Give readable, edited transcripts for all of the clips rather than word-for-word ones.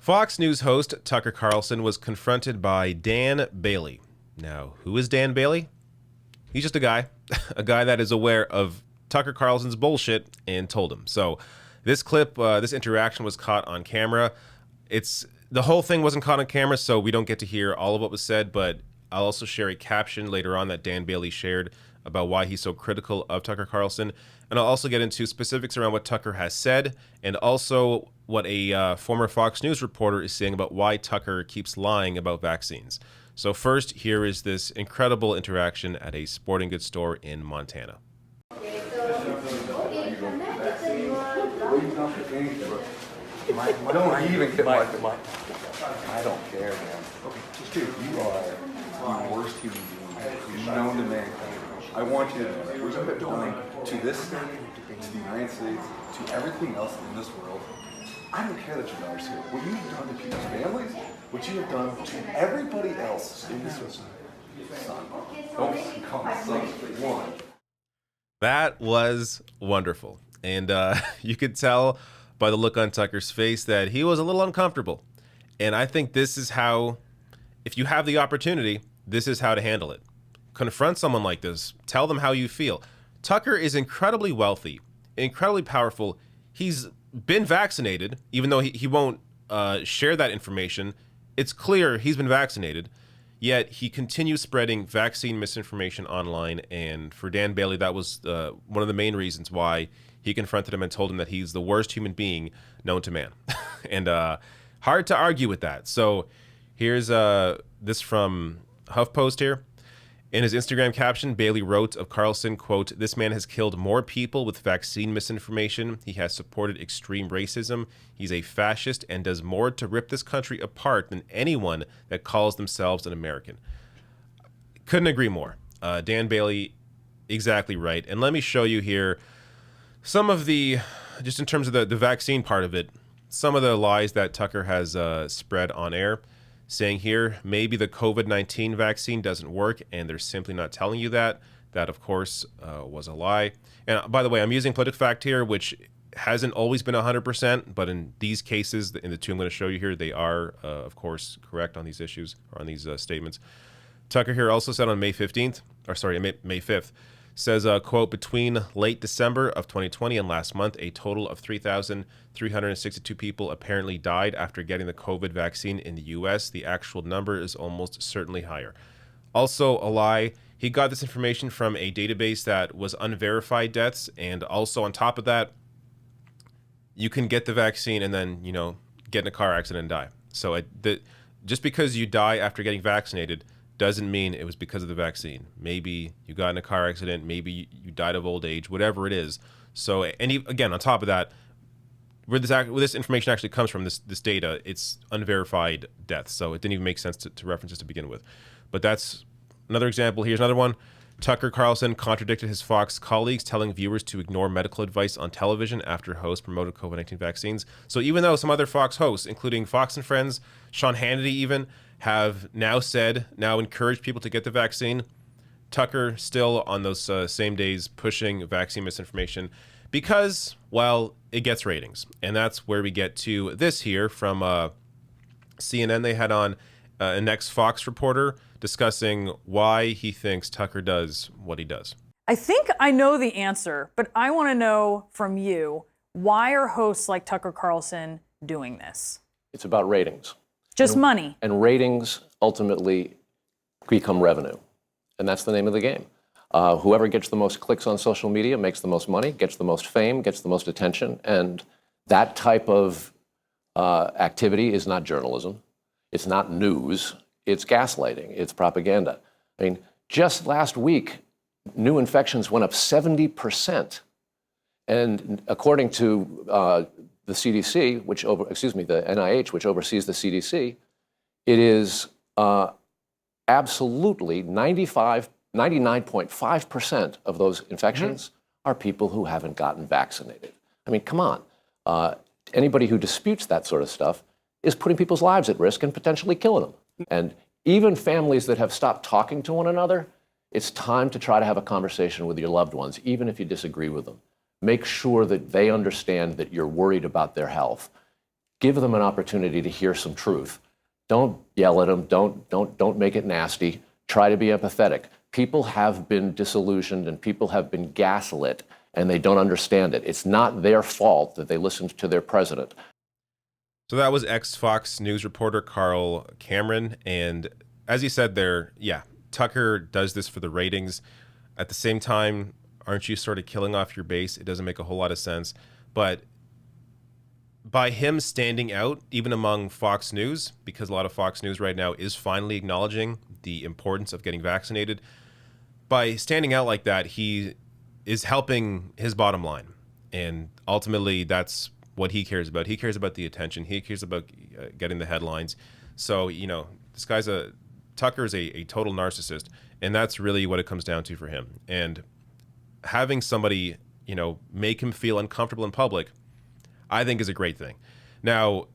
Fox News host Tucker Carlson was confronted by Dan Bailey. Now, who is Dan Bailey? He's just a guy that is aware of Tucker Carlson's bullshit and told him. So this clip, this interaction was caught on camera. The whole thing wasn't caught on camera, so we don't get to hear all of what was said, but I'll also share a caption later on that Dan Bailey shared about why he's so critical of Tucker Carlson. And I'll also get into specifics around what Tucker has said and also what a former Fox News reporter is saying about why Tucker keeps lying about vaccines. So first, here is this incredible interaction at a sporting goods store in Montana. Don't even get my I don't care, man. Okay, just dude, you are the worst human being known to mankind. I want you to know that what you have done to this state, to the United States, to everything else in this world. I don't care that your daughter's here. What you have done to people's families, what you have done to everybody else in this society. Son, don't call me son. One. That was wonderful. And you could tell by the look on Tucker's face that he was a little uncomfortable. And I think this is how, if you have the opportunity, this is how to handle it. Confront someone like this. Tell them how you feel. Tucker is incredibly wealthy, incredibly powerful. He's been vaccinated, even though he won't share that information. It's clear he's been vaccinated, yet he continues spreading vaccine misinformation online. And for Dan Bailey, that was one of the main reasons why he confronted him and told him that he's the worst human being known to man. And hard to argue with that. So here's this from HuffPost here. In his Instagram caption, Bailey wrote of Carlson, quote, "This man has killed more people with vaccine misinformation. He has supported extreme racism. He's a fascist and does more to rip this country apart than anyone that calls themselves an American." Couldn't agree more. Dan Bailey, exactly right. And let me show you here some of the, just in terms of the vaccine part of it, some of the lies that Tucker has spread on air. Saying here, maybe the COVID-19 vaccine doesn't work and they're simply not telling you that. That, of course, was a lie. And by the way, I'm using PolitiFact here, which hasn't always been 100%, but in these cases, in the two I'm going to show you here, they are, of course, correct on these issues, or on these statements. Tucker here also said on May 5th, says, quote, "Between late December of 2020 and last month, a total of 3,362 people apparently died after getting the COVID vaccine in the U.S. The actual number is almost certainly higher." Also a lie. He got this information from a database that was unverified deaths. And also on top of that, you can get the vaccine and then, get in a car accident and die. So just because you die after getting vaccinated doesn't mean it was because of the vaccine. Maybe you got in a car accident, maybe you died of old age, whatever it is. So, and again, on top of that, where this information actually comes from, this data, it's unverified deaths. So it didn't even make sense to reference this to begin with. But that's another example. Here's another one. Tucker Carlson contradicted his Fox colleagues, telling viewers to ignore medical advice on television after hosts promoted COVID-19 vaccines. So even though some other Fox hosts, including Fox and Friends, Sean Hannity even, have now encouraged people to get the vaccine, Tucker still on those same days pushing vaccine misinformation because, well, it gets ratings. And that's where we get to this here from CNN. They had on an ex-Fox reporter discussing why he thinks Tucker does what he does. I think I know the answer, but I want to know from you, why are hosts like Tucker Carlson doing this? It's about ratings. Just money. And ratings ultimately become revenue. And that's the name of the game. Whoever gets the most clicks on social media makes the most money, gets the most fame, gets the most attention. And that type of activity is not journalism. It's not news. It's gaslighting. It's propaganda. I mean, just last week, new infections went up 70%. And according to the CDC, the NIH, which oversees the CDC, it is absolutely 99.5% of those infections are people who haven't gotten vaccinated. I mean, come on. Anybody who disputes that sort of stuff is putting people's lives at risk and potentially killing them. And even families that have stopped talking to one another, it's time to try to have a conversation with your loved ones, even if you disagree with them. Make sure that they understand that you're worried about their health. give them an opportunity to hear some truth. Don't yell at them. Don't make it nasty. Try to be empathetic. People have been disillusioned and people have been gaslit, and they don't understand it. It's not their fault that they listened to their president. So that was ex-Fox News reporter Carl Cameron. And as you said there, yeah, Tucker does this for the ratings. At the same time, aren't you sort of killing off your base? It doesn't make a whole lot of sense. But by him standing out, even among Fox News, because a lot of Fox News right now is finally acknowledging the importance of getting vaccinated, by standing out like that, he is helping his bottom line. And ultimately, that's what he cares about. He cares about the attention. He cares about getting the headlines. So, this guy's Tucker is a total narcissist. And that's really what it comes down to for him. And having somebody, make him feel uncomfortable in public, I think is a great thing. Now,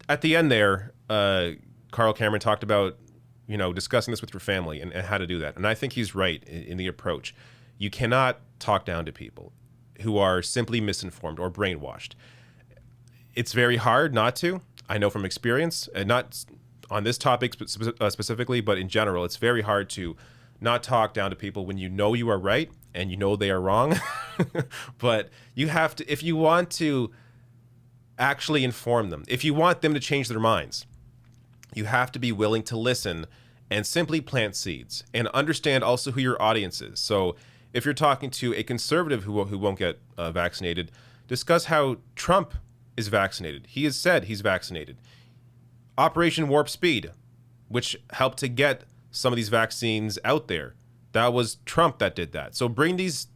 at the end there, Carl Cameron talked about, discussing this with your family and how to do that. And I think he's right in the approach. You cannot talk down to people who are simply misinformed or brainwashed. It's very hard not to. I know from experience, and not on this topic specifically, but in general, it's very hard to not talk down to people when you know you are right and you know they are wrong. But you have to, if you want to actually inform them, if you want them to change their minds, you have to be willing to listen and simply plant seeds and understand also who your audience is. So if you're talking to a conservative who won't get vaccinated, discuss how Trump is vaccinated. He has said he's vaccinated. Operation Warp Speed, which helped to get some of these vaccines out there, that was Trump that did that. So bring these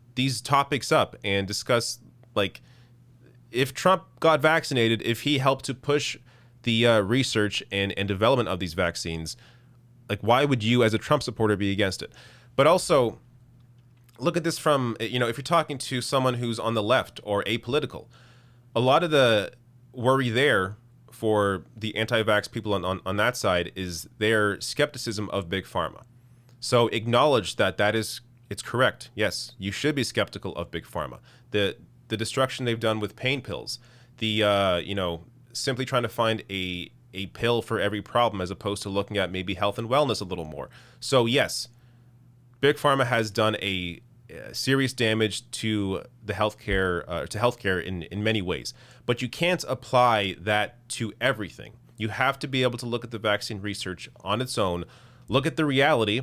topics up and discuss, like, if Trump got vaccinated, if he helped to push the research and development of these vaccines, like, why would you as a Trump supporter be against it? But also look at this from, if you're talking to someone who's on the left or apolitical, a lot of the worry there for the anti-vax people on that side is their skepticism of Big Pharma. So acknowledge that it's correct. Yes, you should be skeptical of Big Pharma. The destruction they've done with pain pills, simply trying to find a pill for every problem as opposed to looking at maybe health and wellness a little more. So yes, Big Pharma has done a serious damage to the healthcare in many ways, but you can't apply that to everything. You have to be able to look at the vaccine research on its own, look at the reality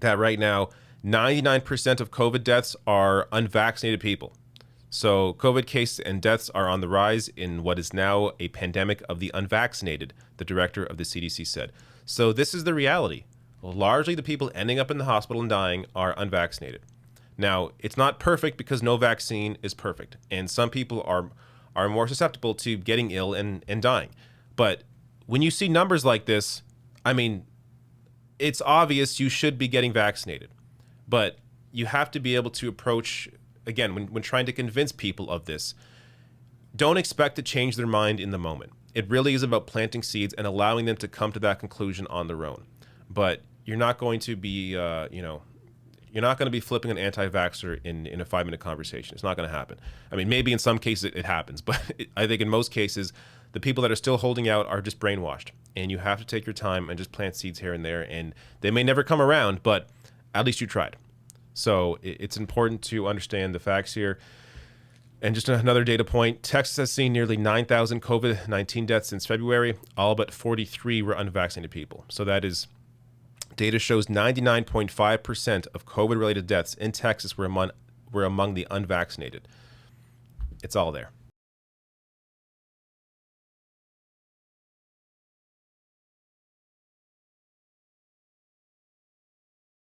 that right now 99% of COVID deaths are unvaccinated people. So COVID cases and deaths are on the rise in what is now a pandemic of the unvaccinated, the director of the CDC said. So this is the reality. Largely the people ending up in the hospital and dying are unvaccinated. Now, it's not perfect because no vaccine is perfect. And some people are more susceptible to getting ill and dying. But when you see numbers like this, I mean, it's obvious you should be getting vaccinated. But you have to be able to approach, again, when trying to convince people of this, don't expect to change their mind in the moment. It really is about planting seeds and allowing them to come to that conclusion on their own. But you're not going to be, you're not going to be flipping an anti-vaxxer in a 5-minute conversation. It's not going to happen. I mean, maybe in some cases it happens, but I think in most cases, the people that are still holding out are just brainwashed. And you have to take your time and just plant seeds here and there. And they may never come around, but at least you tried. So it's important to understand the facts here. And just another data point, Texas has seen nearly 9,000 COVID-19 deaths since February. All but 43 were unvaccinated people. So that is, data shows 99.5% of COVID-related deaths in Texas were among the unvaccinated. It's all there.